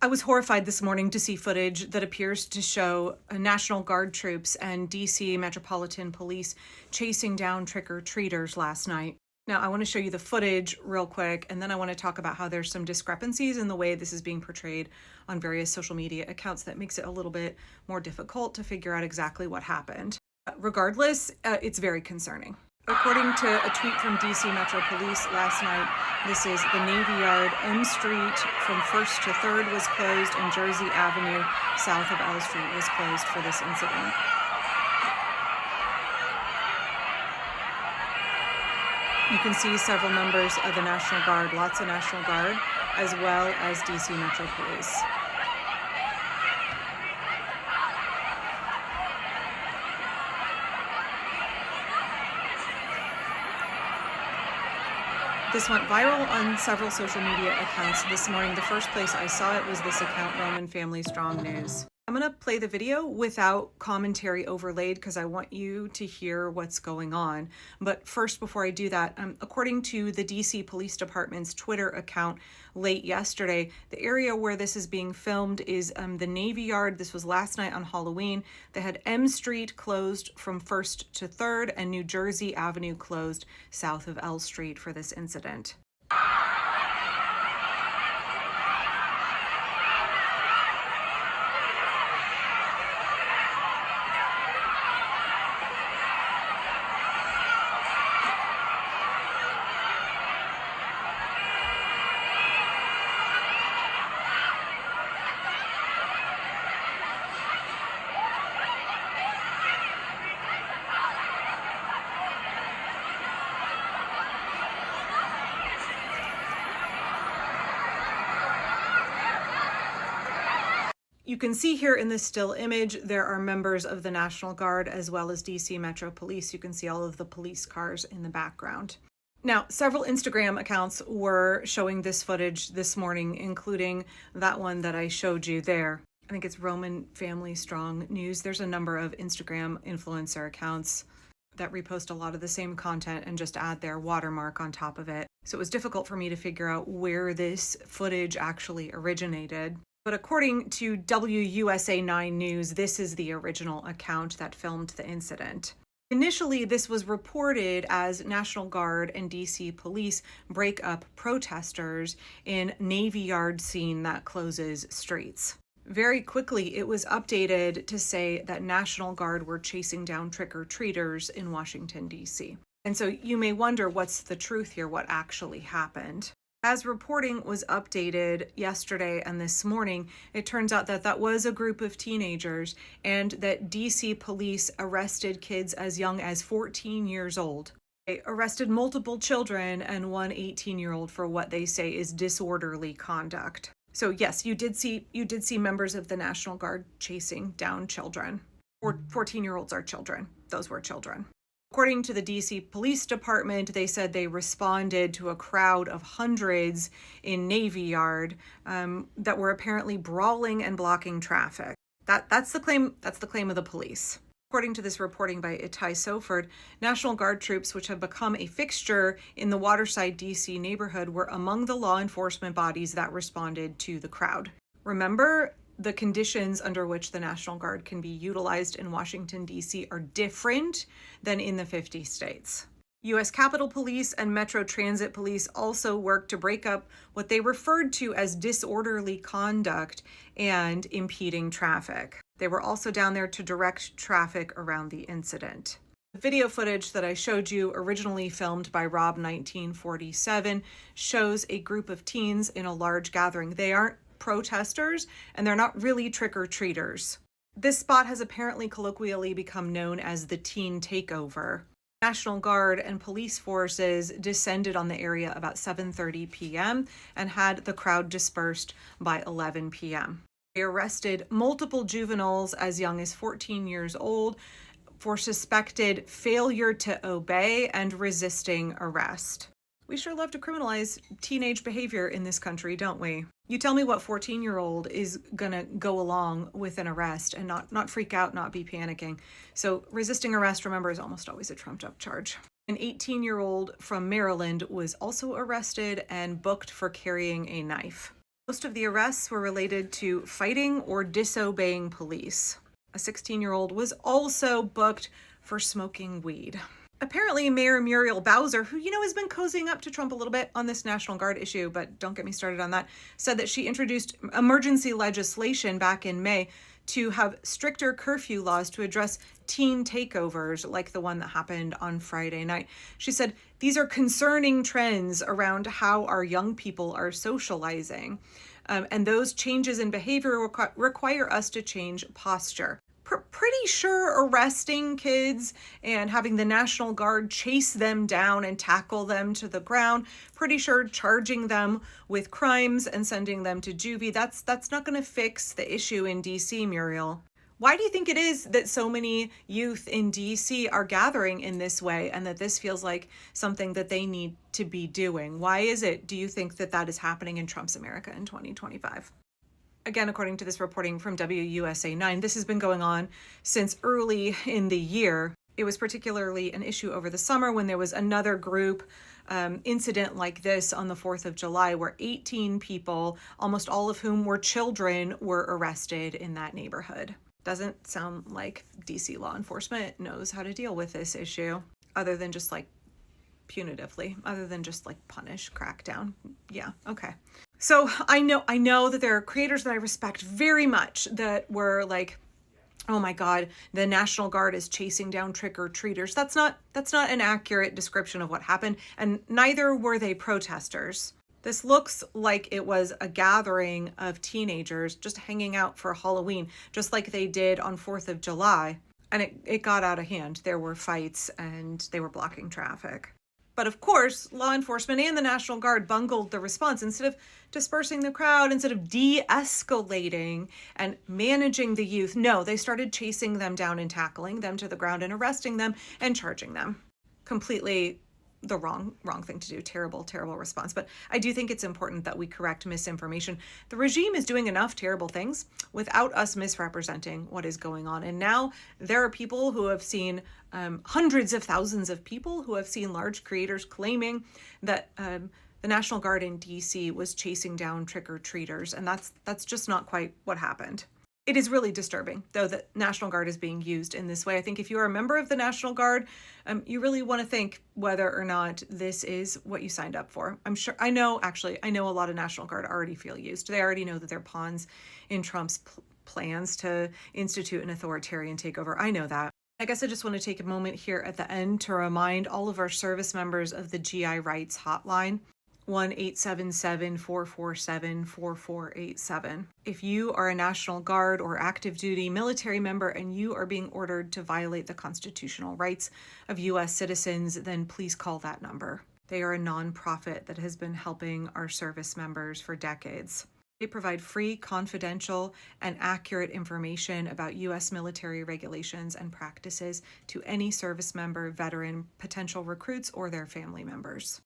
I was horrified this morning to see footage that appears to show National Guard troops and DC Metropolitan Police chasing down trick-or-treaters last night. Now, I want to show you the footage real quick, and then I want to talk about how there's some discrepancies in the way this is being portrayed on various social media accounts that makes it a little bit more difficult to figure out exactly what happened. Regardless, it's very concerning. According to a tweet from DC Metro Police last night, this is the Navy Yard. M Street from 1st to 3rd was closed, and Jersey Avenue south of L Street was closed for this incident. You can see several members of the National Guard, lots of National Guard, as well as DC Metro Police. This went viral on several social media accounts this morning. The first place I saw it was this account, Roman Family Strong News. I'm going to play the video without commentary overlaid because I want you to hear what's going on. But first, before I do that, according to the DC Police Department's Twitter account late yesterday, the area where this is being filmed is the Navy Yard. This was last night on Halloween. They had M Street closed from 1st to 3rd and New Jersey Avenue closed south of L Street for this incident. You can see here in this still image, there are members of the National Guard as well as DC Metro Police. You can see all of the police cars in the background. Now, several Instagram accounts were showing this footage this morning, including that one that I showed you there. I think it's Roman Family Strong News. There's a number of Instagram influencer accounts that repost a lot of the same content and just add their watermark on top of it. So it was difficult for me to figure out where this footage actually originated. But according to WUSA 9 News, this is the original account that filmed the incident. Initially, this was reported as National Guard and DC Police break up protesters in Navy Yard scene that closes streets. Very quickly, it was updated to say that National Guard were chasing down trick-or-treaters in Washington, D.C. And so you may wonder what's the truth here, what actually happened. As reporting was updated yesterday and this morning, it turns out that that was a group of teenagers and that DC police arrested kids as young as 14 years old. They arrested multiple children and one 18-year-old for what they say is disorderly conduct. So yes, you did see members of the National Guard chasing down children. 14-year-olds are children. Those were children. According to the DC Police Department, they said they responded to a crowd of hundreds in Navy Yard that were apparently brawling and blocking traffic. That's the claim of the police. According to this reporting by Itai Soford, National Guard troops, which have become a fixture in the Waterside, DC neighborhood, were among the law enforcement bodies that responded to the crowd. Remember, the conditions under which the National Guard can be utilized in Washington, D.C. are different than in the 50 states. U.S. Capitol Police and Metro Transit Police also worked to break up what they referred to as disorderly conduct and impeding traffic. They were also down there to direct traffic around the incident. The video footage that I showed you, originally filmed by Rob 1947, shows a group of teens in a large gathering. They aren't protesters, and they're not really trick-or-treaters. This spot has apparently colloquially become known as the teen takeover. National Guard and police forces descended on the area about 7:30 p.m. and had the crowd dispersed by 11 p.m. They arrested multiple juveniles as young as 14 years old for suspected failure to obey and resisting arrest. We sure love to criminalize teenage behavior in this country, don't we? You tell me what 14-year-old is gonna go along with an arrest and not freak out, not be panicking. So resisting arrest, remember, is almost always a trumped-up charge. An 18-year-old from Maryland was also arrested and booked for carrying a knife. Most of the arrests were related to fighting or disobeying police. A 16-year-old was also booked for smoking weed. Apparently, Mayor Muriel Bowser, who, has been cozying up to Trump a little bit on this National Guard issue, but don't get me started on that, said that she introduced emergency legislation back in May to have stricter curfew laws to address teen takeovers like the one that happened on Friday night. She said, these are concerning trends around how our young people are socializing. And those changes in behavior require us to change posture. Pretty sure arresting kids and having the National Guard chase them down and tackle them to the ground, pretty sure charging them with crimes and sending them to juvie, that's not going to fix the issue in DC, Muriel. Why do you think it is that so many youth in DC are gathering in this way and that this feels like something that they need to be doing? Why is it, do you think, that that is happening in Trump's America in 2025? Again, according to this reporting from WUSA 9, this has been going on since early in the year. It was particularly an issue over the summer when there was another group incident like this on the 4th of July where 18 people, almost all of whom were children, were arrested in that neighborhood. Doesn't sound like DC law enforcement knows how to deal with this issue other than just punitively, other than just punish, crackdown. Yeah, okay. So I know that there are creators that I respect very much that were like, oh my God, the National Guard is chasing down trick-or-treaters. That's not an accurate description of what happened, and neither were they protesters. This looks like it was a gathering of teenagers just hanging out for Halloween, just like they did on 4th of July. And it got out of hand. There were fights and they were blocking traffic. But of course, law enforcement and the National Guard bungled the response. Instead of dispersing the crowd, instead of de-escalating and managing the youth, no, they started chasing them down and tackling them to the ground and arresting them and charging them. Completely the wrong thing to do. Terrible response. But I do think it's important that we correct misinformation. The regime is doing enough terrible things without us misrepresenting what is going on. And now there are people who have seen hundreds of thousands of people who have seen large creators claiming that the National Guard in DC was chasing down trick-or-treaters. And that's just not quite what happened. It is really disturbing, though, that National Guard is being used in this way. I think if you are a member of the National Guard, you really want to think whether or not this is what you signed up for. I know a lot of National Guard already feel used. They already know that they're pawns in Trump's plans to institute an authoritarian takeover. I know that. I guess I just want to take a moment here at the end to remind all of our service members of the GI Rights Hotline. 1-877-447-4487. If you are a National Guard or active duty military member and you are being ordered to violate the constitutional rights of U.S. citizens, then please call that number. They are a nonprofit that has been helping our service members for decades. They provide free, confidential, and accurate information about U.S. military regulations and practices to any service member, veteran, potential recruits, or their family members.